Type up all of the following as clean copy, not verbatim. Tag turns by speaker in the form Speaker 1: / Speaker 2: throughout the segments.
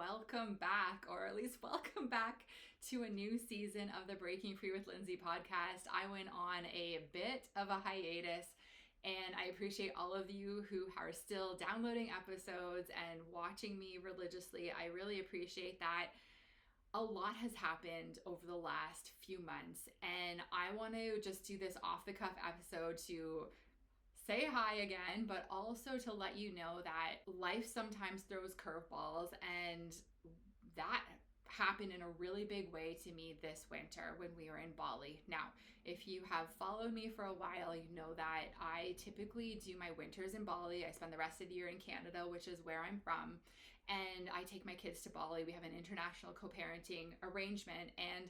Speaker 1: welcome back, or at least welcome back to a new season of the Breaking Free with Lindsay podcast. I went on a bit of a hiatus, and I appreciate all of you who are still downloading episodes and watching me religiously. I really appreciate that. A lot has happened over the last few months, and I want to just do this off the cuff episode to say hi again, but also to let you know that life sometimes throws curveballs, and that happened in a really big way to me this winter when we were in Bali. Now, if you have followed me for a while, you know that I typically do my winters in Bali. I spend the rest of the year in Canada, which is where I'm from, and I take my kids to Bali. We have an international co-parenting arrangement, and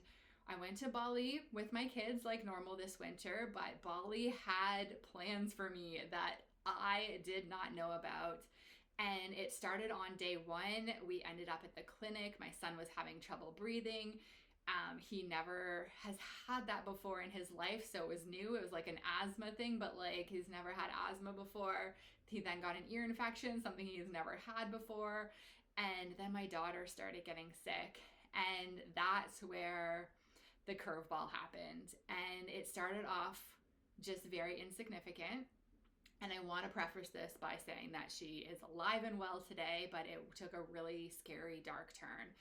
Speaker 1: I went to Bali with my kids like normal this winter, but Bali had plans for me that I did not know about. And it started on day one. We ended up at the clinic. My son was having trouble breathing. He never has had that before in his life, so it was new. It was like an asthma thing, but like he's never had asthma before. He then got an ear infection, something he's never had before. And then my daughter started getting sick. And that's where the curveball happened. And it started off just very insignificant. And I want to preface this by saying that she is alive and well today, but it took a really scary, dark turn.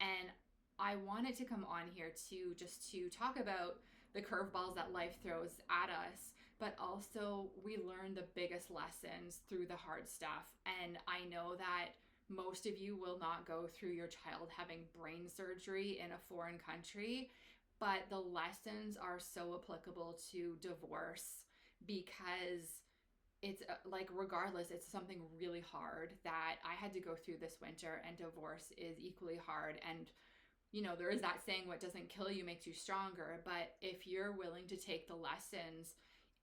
Speaker 1: And I wanted to come on here to talk about the curveballs that life throws at us, but also we learn the biggest lessons through the hard stuff. And I know that most of you will not go through your child having brain surgery in a foreign country, but the lessons are so applicable to divorce, because it's like, regardless, it's something really hard that I had to go through this winter, and divorce is equally hard. And you know, there is that saying, what doesn't kill you makes you stronger. But if you're willing to take the lessons,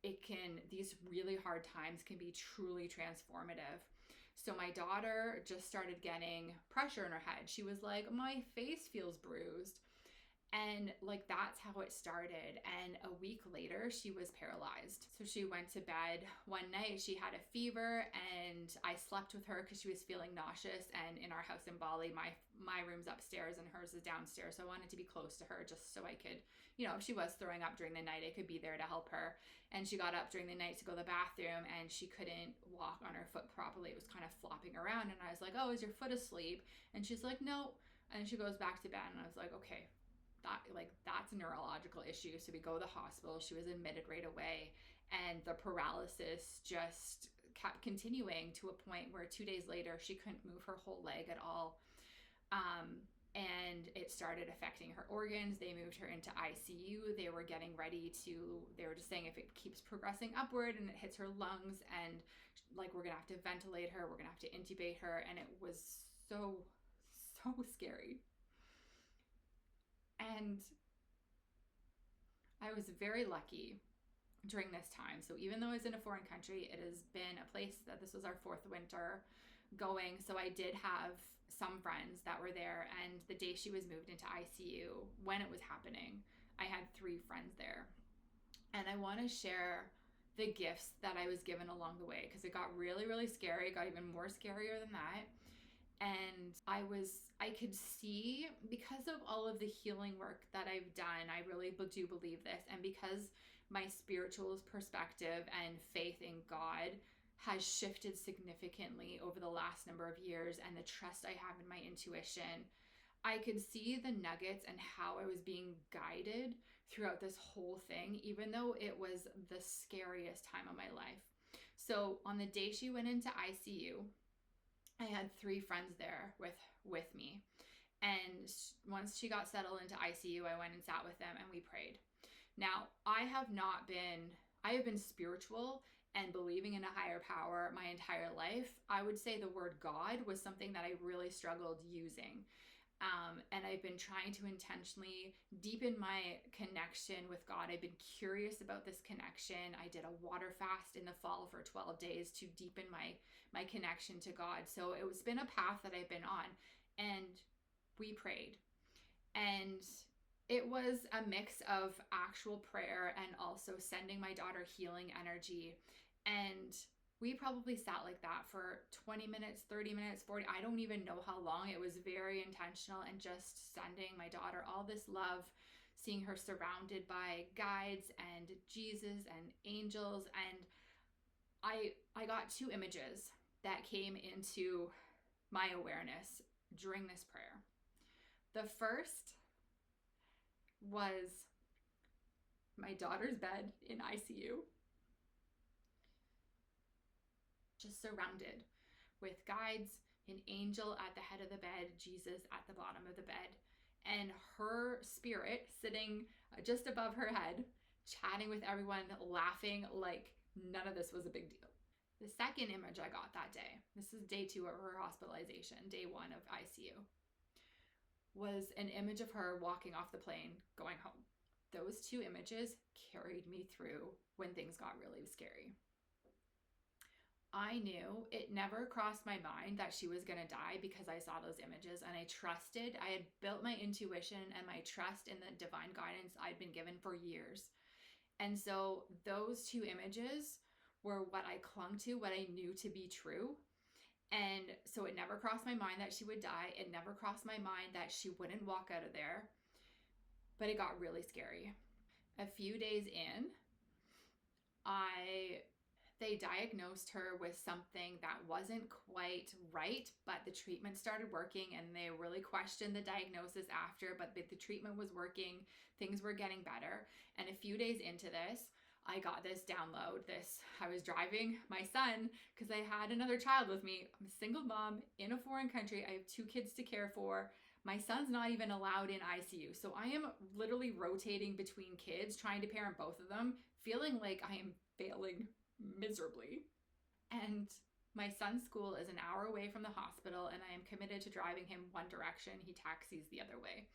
Speaker 1: these really hard times can be truly transformative. So my daughter just started getting pressure in her head. She was like, my face feels bruised. And like, that's how it started. And a week later, she was paralyzed. So she went to bed one night. She had a fever, and I slept with her because she was feeling nauseous. And in our house in Bali, my room's upstairs and hers is downstairs. So I wanted to be close to her just so I could, you know, if she was throwing up during the night, I could be there to help her. And she got up during the night to go to the bathroom, and she couldn't walk on her foot properly. It was kind of flopping around. And I was like, oh, is your foot asleep? And she's like, no. And she goes back to bed. And I was like, okay, that's a neurological issue. So we go to the hospital. She was admitted right away, and the paralysis just kept continuing to a point where 2 days later she couldn't move her whole leg at all. And it started affecting her organs. They moved her into ICU. They were just saying, if it keeps progressing upward and it hits her lungs, and like, we're gonna have to ventilate her, we're gonna have to intubate her. And it was so scary. And I was very lucky during this time. So even though I was in a foreign country, it has been a place that this was our fourth winter going. So I did have some friends that were there. And the day she was moved into ICU, when it was happening, I had 3 friends there. And I want to share the gifts that I was given along the way, because it got really, really scary. It got even more scarier than that. And I could see, because of all of the healing work that I've done, I really do believe this. And because my spiritual perspective and faith in God has shifted significantly over the last number of years, and the trust I have in my intuition, I could see the nuggets and how I was being guided throughout this whole thing, even though it was the scariest time of my life. So on the day she went into ICU, I had 3 friends there with me. And once she got settled into ICU, I went and sat with them and we prayed. Now, I have been spiritual and believing in a higher power my entire life. I would say the word God was something that I really struggled using. And I've been trying to intentionally deepen my connection with God. I've been curious about this connection. I did a water fast in the fall for 12 days to deepen my connection to God. So it's been a path that I've been on, and we prayed. And it was a mix of actual prayer and also sending my daughter healing energy. And We probably sat like that for 20 minutes, 30 minutes, 40. I don't even know how long. It was very intentional, and just sending my daughter all this love, seeing her surrounded by guides and Jesus and angels. And I got two images that came into my awareness during this prayer. The first was my daughter's bed in ICU, just surrounded with guides, an angel at the head of the bed, Jesus at the bottom of the bed, and her spirit sitting just above her head, chatting with everyone, laughing like none of this was a big deal. The second image I got that day, this is day 2 of her hospitalization, day 1 of ICU, was an image of her walking off the plane going home. Those two images carried me through when things got really scary. I knew, it never crossed my mind that she was going to die because I saw those images, and I trusted. I had built my intuition and my trust in the divine guidance I'd been given for years. And so those two images were what I clung to, what I knew to be true. And so it never crossed my mind that she would die. It never crossed my mind that she wouldn't walk out of there. But it got really scary. A few days in, they diagnosed her with something that wasn't quite right, but the treatment started working, and they really questioned the diagnosis after, but the treatment was working, things were getting better. And a few days into this, I got this download. I was driving my son because I had another child with me. I'm a single mom in a foreign country. I have 2 kids to care for. My son's not even allowed in ICU. So I am literally rotating between kids, trying to parent both of them, feeling like I am failing miserably. And my son's school is an hour away from the hospital, and I am committed to driving him one direction. He taxis the other way,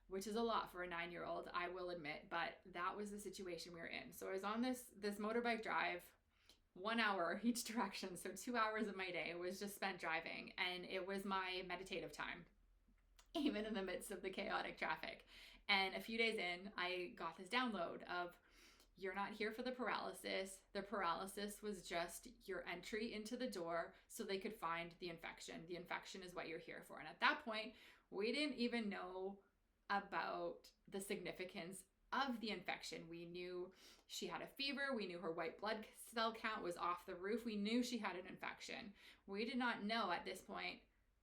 Speaker 1: which is a lot for a 9-year-old, I will admit, but that was the situation we were in. So I was on this motorbike drive, 1 hour each direction. So 2 hours of my day was just spent driving, and it was my meditative time, even in the midst of the chaotic traffic. And a few days in, I got this download of, you're not here for the paralysis. The paralysis was just your entry into the door so they could find the infection. The infection is what you're here for. And at that point, we didn't even know about the significance of the infection. We knew she had a fever. We knew her white blood cell count was off the roof. We knew she had an infection. We did not know at this point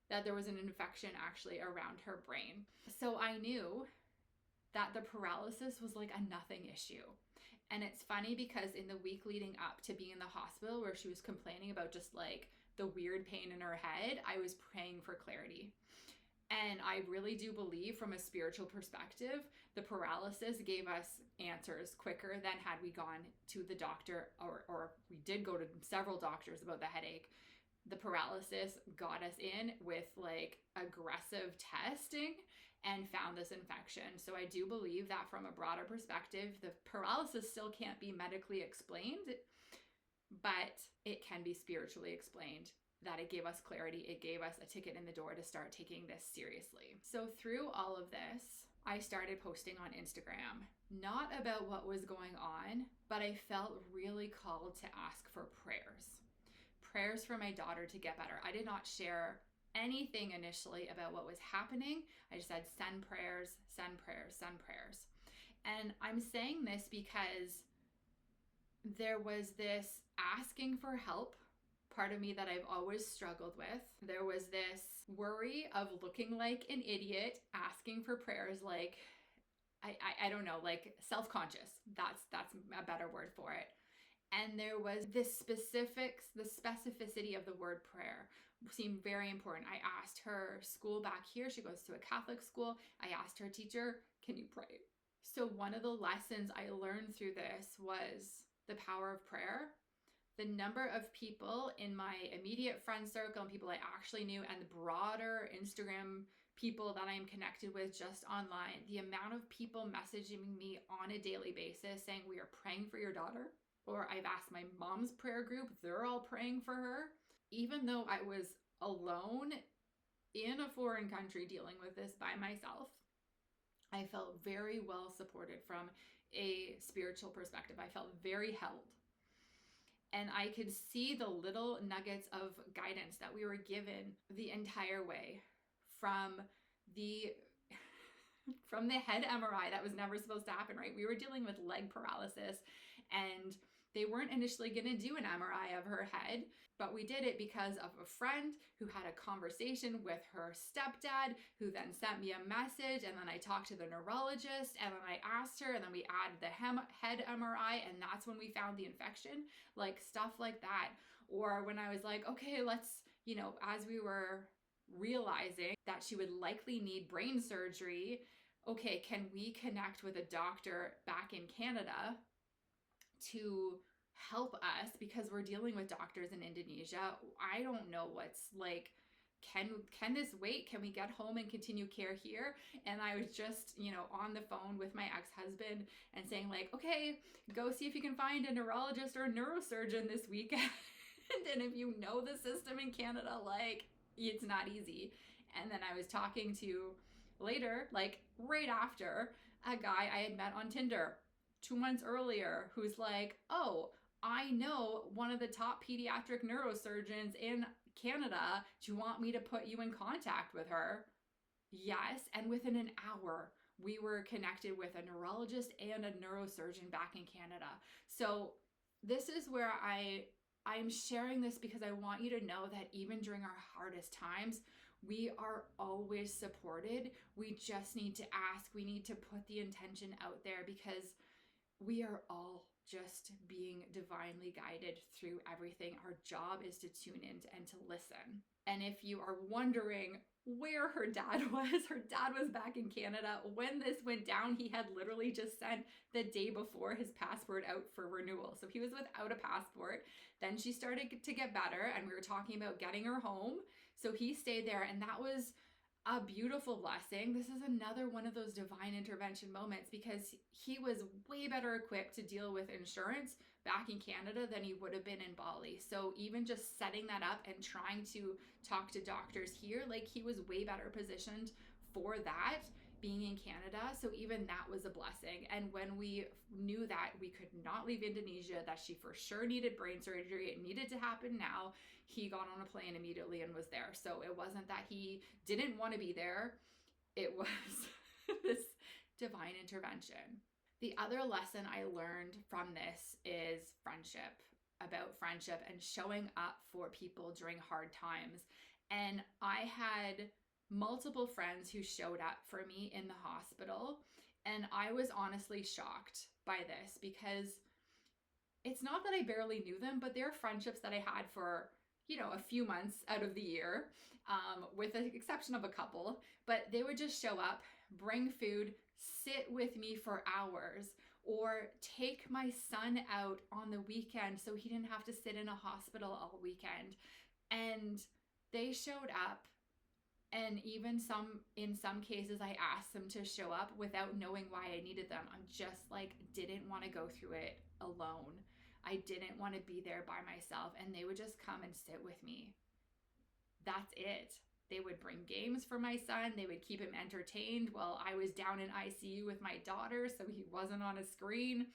Speaker 1: that there was an infection actually around her brain. So I knew that the paralysis was like a nothing issue. And it's funny because in the week leading up to being in the hospital, where she was complaining about just like the weird pain in her head, I was praying for clarity. And I really do believe, from a spiritual perspective, the paralysis gave us answers quicker than had we gone to the doctor, or we did go to several doctors about the headache. The paralysis got us in with like aggressive testing and found this infection. So I do believe that from a broader perspective, the paralysis still can't be medically explained, but it can be spiritually explained. That it gave us clarity. It gave us a ticket in the door to start taking this seriously. So through all of this, I started posting on Instagram, not about what was going on, but I felt really called to ask for prayers for my daughter to get better. I did not share anything initially about what was happening. I just said, send prayers, send prayers, send prayers. And I'm saying this because there was this asking for help part of me that I've always struggled with. There was this worry of looking like an idiot, asking for prayers, like, I don't know, like self-conscious. That's a better word for it. And there was the specificity of the word prayer seemed very important. I asked her school back here, she goes to a Catholic school. I asked her teacher, can you pray? So one of the lessons I learned through this was the power of prayer. The number of people in my immediate friend circle and people I actually knew, and the broader Instagram people that I'm connected with just online, the amount of people messaging me on a daily basis saying, we are praying for your daughter. Or I've asked my mom's prayer group, they're all praying for her. Even though I was alone in a foreign country dealing with this by myself, I felt very well supported from a spiritual perspective. I felt very held. And I could see the little nuggets of guidance that we were given the entire way from the from the head MRI that was never supposed to happen, right? We were dealing with leg paralysis, and they weren't initially going to do an MRI of her head, but we did it because of a friend who had a conversation with her stepdad, who then sent me a message, and then I talked to the neurologist, and then I asked her, and then we added the head MRI, and that's when we found the infection, like stuff like that. Or when I was like, okay, let's, as we were realizing that she would likely need brain surgery, okay, can we connect with a doctor back in Canada to help us, because we're dealing with doctors in Indonesia? I don't know what's like, can this wait? Can we get home and continue care here? And I was just, on the phone with my ex-husband and saying like, okay, go see if you can find a neurologist or a neurosurgeon this weekend. And if you know the system in Canada, like, it's not easy. And then I was talking to later, like right after, a guy I had met on Tinder 2 months earlier who's like, oh, I know one of the top pediatric neurosurgeons in Canada. Do you want me to put you in contact with her? Yes. And within an hour, we were connected with a neurologist and a neurosurgeon back in Canada. So this is where I'm sharing this because I want you to know that even during our hardest times, we are always supported. We just need to ask. We need to put the intention out there, because we are all just being divinely guided through everything. Our job is to tune in and to listen. And if you are wondering where her dad was back in Canada when this went down. He had literally just sent the day before his passport out for renewal. So he was without a passport. Then she started to get better, and we were talking about getting her home. So he stayed there, and that was a beautiful blessing. This is another one of those divine intervention moments, because he was way better equipped to deal with insurance back in Canada than he would have been in Bali. So even just setting that up and trying to talk to doctors here, like, he was way better positioned for that being in Canada. So even that was a blessing. And when we knew that we could not leave Indonesia, that she for sure needed brain surgery, it needed to happen now, he got on a plane immediately and was there. So it wasn't that he didn't want to be there. It was this divine intervention. The other lesson I learned from this is about friendship and showing up for people during hard times. And I had multiple friends who showed up for me in the hospital, and I was honestly shocked by this, because it's not that I barely knew them, but they're friendships that I had for, a few months out of the year, with the exception of a couple. But they would just show up, bring food, sit with me for hours, or take my son out on the weekend so he didn't have to sit in a hospital all weekend. And they showed up. And even in some cases, I asked them to show up without knowing why I needed them. I'm just like, didn't want to go through it alone. I didn't want to be there by myself. And they would just come and sit with me. That's it. They would bring games for my son. They would keep him entertained while I was down in ICU with my daughter, so he wasn't on a screen.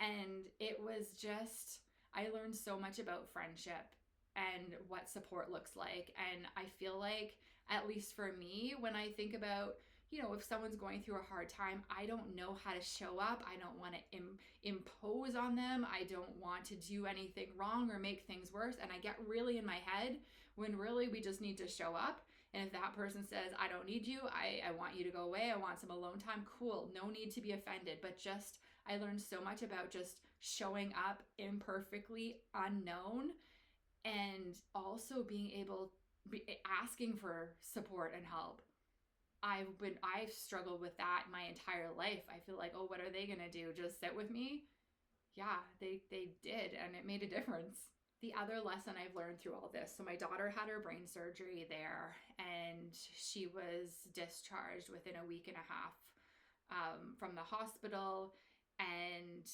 Speaker 1: And it was just, I learned so much about friendship and what support looks like. And I feel like, at least for me, when I think about, if someone's going through a hard time, I don't know how to show up. I don't want to impose on them. I don't want to do anything wrong or make things worse. And I get really in my head when really we just need to show up. And if that person says, I don't need you, I want you to go away, I want some alone time, cool. No need to be offended. But just, I learned so much about just showing up imperfectly, unknown, and also being able, asking for support and help. I've struggled with that my entire life. I feel like, oh, what are they gonna do? Just sit with me? Yeah, they did, and it made a difference. The other lesson I've learned through all this, so my daughter had her brain surgery there, and she was discharged within a week and a half from the hospital, and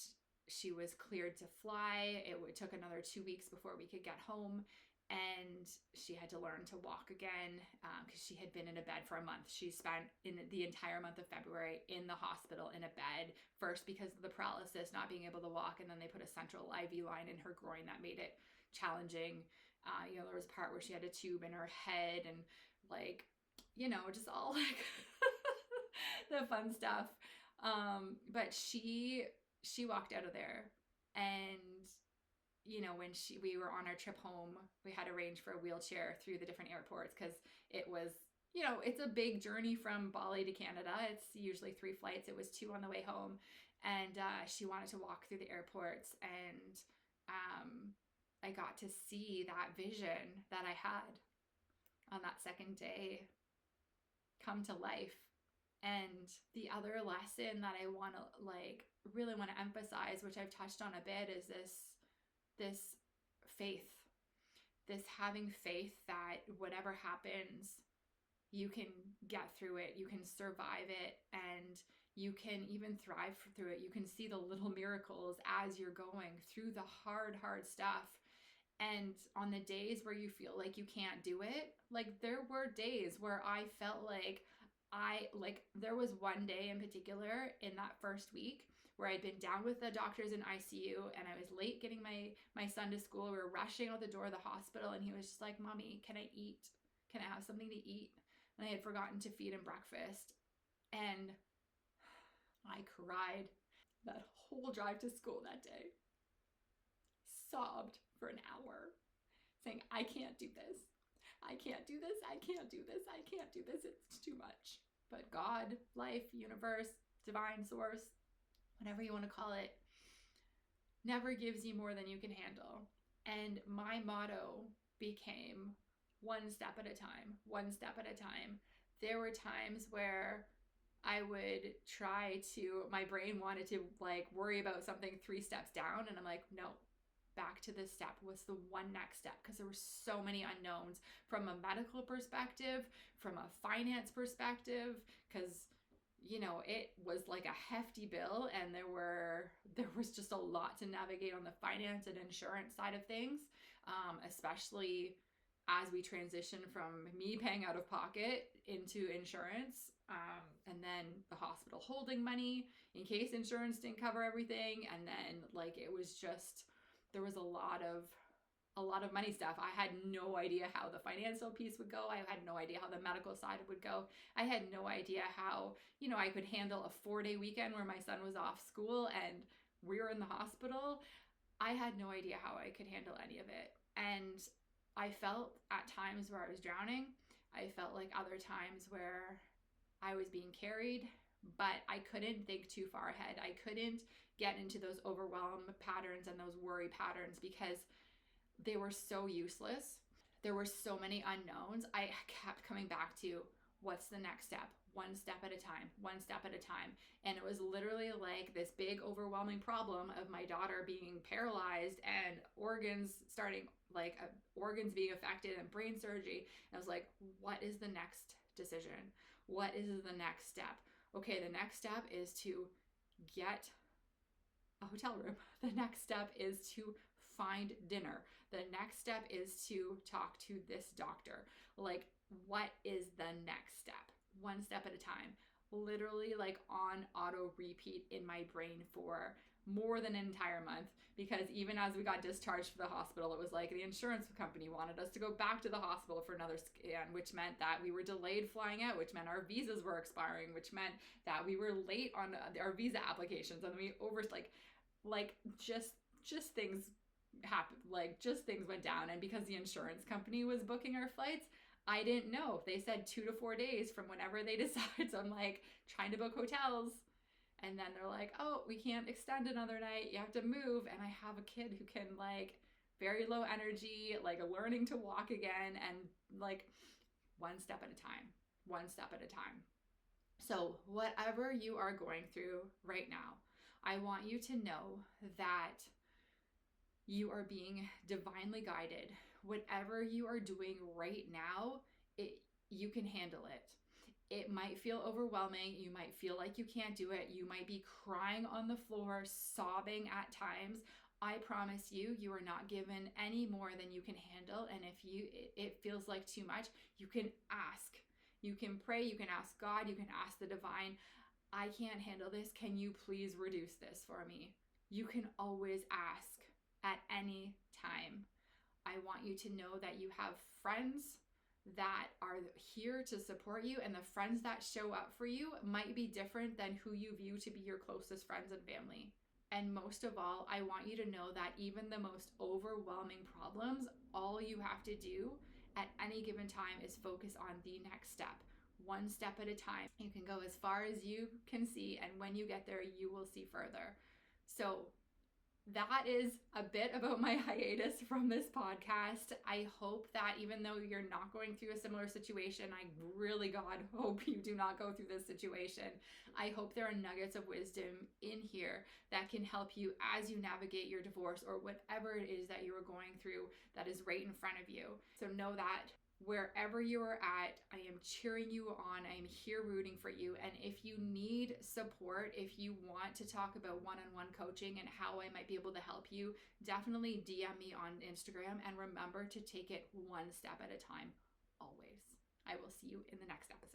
Speaker 1: she was cleared to fly. It took another 2 weeks before we could get home. and she had to learn to walk again because she had been in a bed for a month. She spent in the entire month of February in the hospital in a bed, first because of the paralysis, not being able to walk, and then they put a central IV line in her groin that made it challenging. There was a part where she had a tube in her head and just all like the fun stuff. But she walked out of there, and when we were on our trip home, we had arranged for a wheelchair through the different airports because it was, it's a big journey from Bali to Canada. It's usually 3 flights. It was 2 on the way home, and she wanted to walk through the airports, and I got to see that vision that I had on that second day come to life. And the other lesson that I really want to emphasize, which I've touched on a bit, is this faith, this having faith that whatever happens, you can get through it, you can survive it, and you can even thrive through it. You can see the little miracles as you're going through the hard stuff. And on the days where you feel like you can't do it, like there were days where I felt like there was one day in particular in that first week where I'd been down with the doctors in ICU, and I was late getting my son to school. We were rushing out the door of the hospital, and he was just like, "Mommy, can I eat? Can I have something to eat?" And I had forgotten to feed him breakfast. And I cried that whole drive to school that day. Sobbed for an hour, saying, "I can't do this. I can't do this. I can't do this. I can't do this. It's too much." But God, life, universe, divine source, whatever you want to call it, never gives you more than you can handle. And my motto became one step at a time, one step at a time. There were times where I would my brain wanted to worry about something 3 steps down, and I'm like, no, back to this step. What's the one next step? Because there were so many unknowns from a medical perspective, from a finance perspective, because it was like a hefty bill, and there was just a lot to navigate on the finance and insurance side of things, especially as we transition from me paying out of pocket into insurance, and then the hospital holding money in case insurance didn't cover everything. And then it was just, there was a lot of money stuff. I had no idea how the financial piece would go. I had no idea how the medical side would go. I had no idea how, I could handle a 4-day weekend where my son was off school and we were in the hospital. I had no idea how I could handle any of it. And I felt at times where I was drowning. I felt like other times where I was being carried, but I couldn't think too far ahead. I couldn't get into those overwhelm patterns and those worry patterns because they were so useless. There were so many unknowns. I kept coming back to, what's the next step? One step at a time, one step at a time. And it was literally like this big overwhelming problem of my daughter being paralyzed and organs being affected and brain surgery. And I was like, what is the next decision? What is the next step? Okay, the next step is to get a hotel room. The next step is to find dinner. The next step is to talk to this doctor. What is the next step? One step at a time. Literally on auto repeat in my brain for more than an entire month, because even as we got discharged from the hospital, it was like the insurance company wanted us to go back to the hospital for another scan, which meant that we were delayed flying out, which meant our visas were expiring, which meant that we were late on our visa applications, and we just things happened, just things went down. And because the insurance company was booking our flights, I didn't know. They said 2 to 4 days from whenever they decide. So I'm trying to book hotels, and then they're like, "Oh, we can't extend another night. You have to move." And I have a kid who can very low energy, learning to walk again, and one step at a time, one step at a time. So whatever you are going through right now, I want you to know that you are being divinely guided. Whatever you are doing right now, you can handle it. It might feel overwhelming. You might feel like you can't do it. You might be crying on the floor, sobbing at times. I promise you, you are not given any more than you can handle. And if it feels like too much, you can ask. You can pray, you can ask God, you can ask the divine, I can't handle this. Can you please reduce this for me? You can always ask at any time. I want you to know that you have friends that are here to support you, and the friends that show up for you might be different than who you view to be your closest friends and family. And most of all, I want you to know that even the most overwhelming problems, all you have to do at any given time is focus on the next step, one step at a time. You can go as far as you can see, and when you get there, you will see further. So that is a bit about my hiatus from this podcast. I hope that even though you're not going through a similar situation, I really, God, hope you do not go through this situation. I hope there are nuggets of wisdom in here that can help you as you navigate your divorce or whatever it is that you are going through that is right in front of you. So know that wherever you are at, I am cheering you on. I am here rooting for you. And if you need support, if you want to talk about one-on-one coaching and how I might be able to help you, definitely DM me on Instagram, and remember to take it one step at a time, always. I will see you in the next episode.